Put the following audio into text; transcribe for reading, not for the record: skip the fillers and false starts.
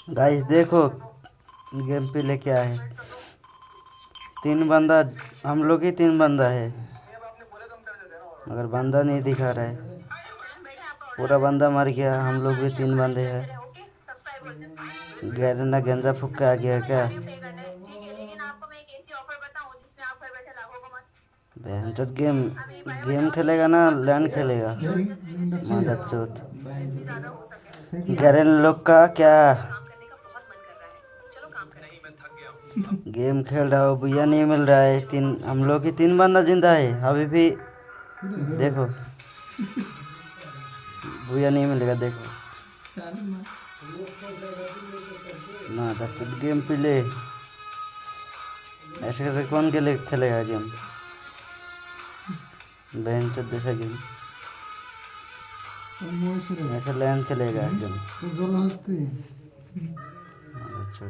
Guys देखो game पे लेके आए हैं। 3 बंदा, हम लोग ही 3 बंदा है, मगर बंदा नहीं दिखा रहा है। पूरा बंदा मर गया, हम लोग भी 3 बंदे हैं। गैरना गेंजा फूक के आ गया है क्या? बहन चोद गेम गेम खेलेगा ना लैंड खेलेगा? मदद चोद गैरन लोग का क्या गेम खेल रहा हो, भैया नहीं मिल रहा है। हम लोग ही 3 बंदा जिंदा है अभी भी। देखो भैया नहीं मिलेगा, देखो ना तो गेम प्ले ऐसे करके कौन खेलेगा गेम? बहन चोद जैसा गेम ऐसा लैंड खेलेगा गेम? अच्छा